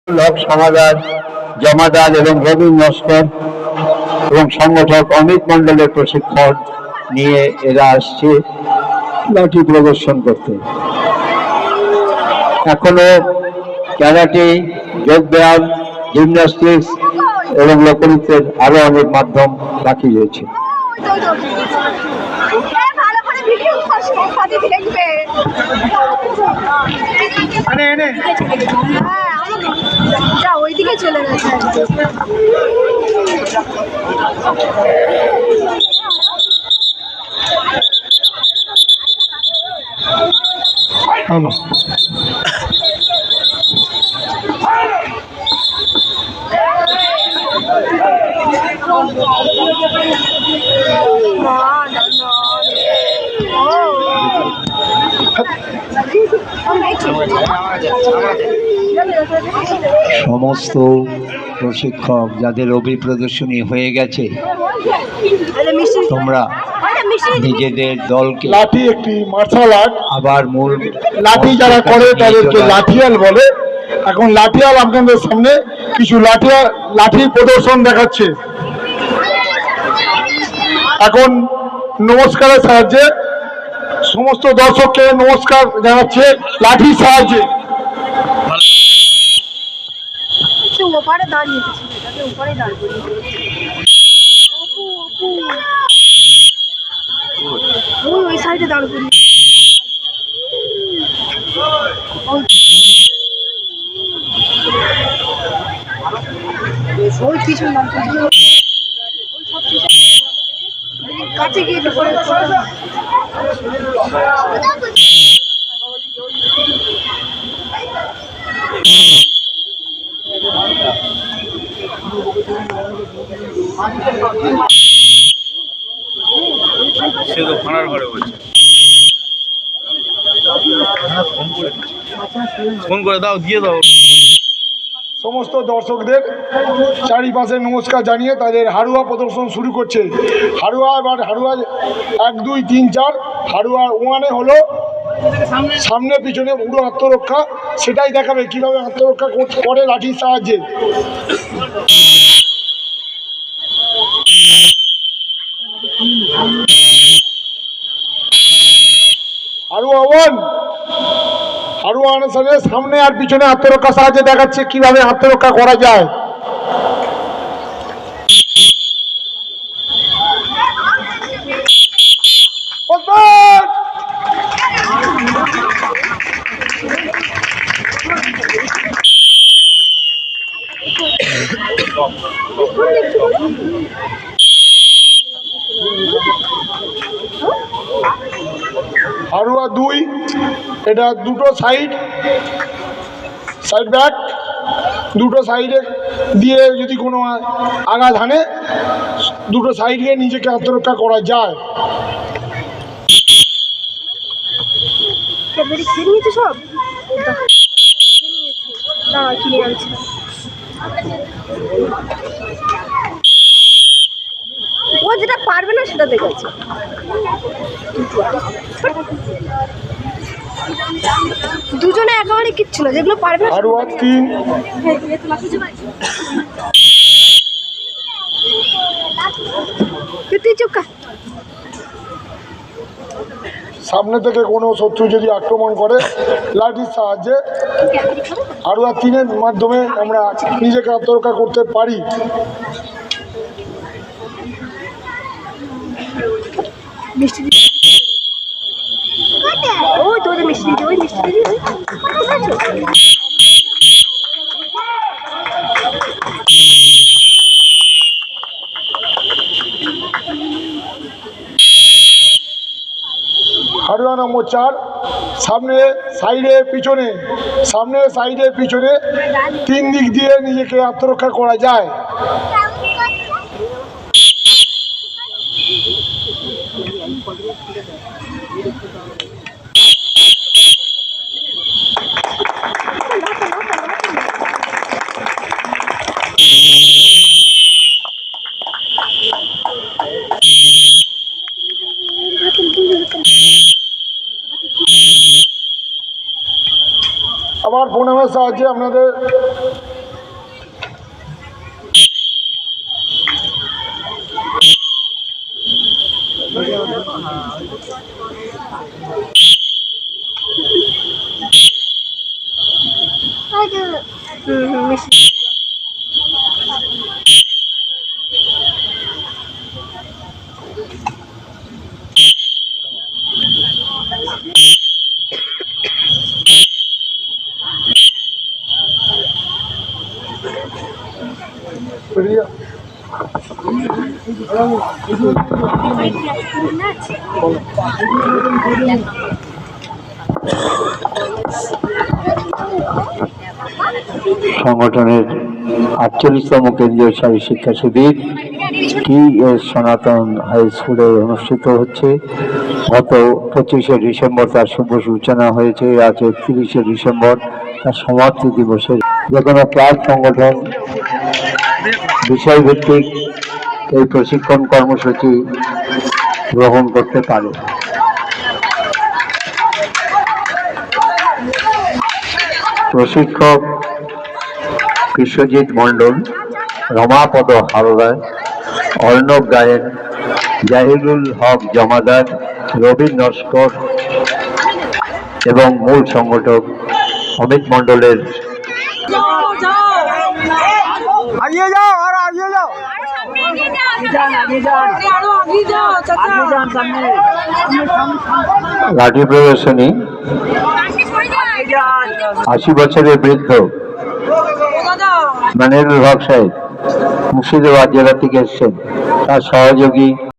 লোক সমাদার জমাদার এবং রবীন নস্কর এবং সংগঠক অমিত মন্ডলের প্রশিক্ষণ নিয়ে এরা আসছে লাঠি প্রদর্শন করতে। এখনো ক্যারাটে, যোগব্যায়াম, জিমন্যাস্টিক্স এবং লোকনৃত্যের আরো অনেক মাধ্যম বাকি রয়েছে। ওইদিকে চলে গেছে। সমস্ত প্রশিক্ষক যাদের অভিপ্রদর্শনী হয়ে গেছে, তোমরা নিজেদের দলকে, লাঠি একটি মার্শাল আর্ট, আবার মূল লাঠি যারা করে তাদেরকে লাঠিয়াল বলে। এখন লাঠিয়াল আপনাদের সামনে কিছু লাঠির প্রদর্শন দেখাচ্ছে। এখন নমস্কারের সাহায্যে সমস্ত দর্শককে নমস্কার জানাচ্ছে লাঠির সাহায্যে। ওপারে দাঁড়িয়ে ওপারে দাঁড়িয়ে ওই সাইডে দাঁড়িয়ে ওই পিছন কাছে গিয়ে সে তো ফানার ঘরে বলছে, ফোন করে দাও, দিয়ে দাও। সমস্ত দর্শকদের চারিপাশে নমস্কার জানিয়ে তাদের হাড়ুয়া প্রদর্শন শুরু করছে। হাড়ুয়া 1 2 3 4 হাড়ুয়া 1 হলো সামনে পিছনে পুরো আত্মরক্ষা, সেটাই দেখাবে কিভাবে আত্মরক্ষা করে লাঠির সাহায্যে। হাড়ুয়া 1 সামনে আর পিছনে আত্মরক্ষা সাহায্যে দেখাচ্ছে কিভাবে আত্মরক্ষা করা যায়। হাড়ুয়া 2, এটা দুটো সাইড ব্যাক, দুটো সাইডে দিয়ে যদি কোনো আঘাত হানে দুটো সাইডে নিজেকে আত্মরক্ষা করা যায়। সব কিনে আনছি। ও যেটা পারবে না সেটা দেখেছে। দুজনে একেবারে কিচ্ছু না, যেগুলো পারবে না। হাড়ুয়া 3, সামনে থেকে কোনো শত্রু যদি আক্রমণ করে লাঠির সাহায্যে হাড়ুয়া 3-এর মাধ্যমে আমরা নিজেকে আত্মরক্ষা করতে পারি। ওই তো মিষ্টি দিদি, ওই মিষ্টি দিদি হাড়ুয়া নম্বর 4, সামনে সাইডে পিছনে 3 দিক দিয়ে নিজেকে আত্মরক্ষা করা যায়। আবার প্রণামের সাহায্যে আপনাদের মিষ্টি। সংগঠনের 48তম কেন্দ্রীয় শারীর শিক্ষা শিবির টি.এস. সনাতন হাই স্কুলে অনুষ্ঠিত হচ্ছে। গত 25শে ডিসেম্বর তার শুভ সূচনা হয়েছে, আজ 31শে ডিসেম্বর তার সমাপ্তি দিবসের। যে কোনো ক্লাব সংগঠন বিষয়ভিত্তিক এই প্রশিক্ষণ কর্মসূচি গ্রহণ করতে পারে। প্রশিক্ষক বিশ্বজিৎ মণ্ডল, রমাপদ হালদার, অর্ণব গায়েন, জাহিরুল হক জমাদার, রবীন নস্কর এবং মূল সংগঠক অমিত মণ্ডলের আগিয়ে যাও আর আগিয়ে যাও। লাঠি প্রদর্শনী। 80 বছরের বৃদ্ধ মানিরুল হক সাহেব মুর্শিদাবাদ জেলা থেকে এসেছেন, তার সহযোগী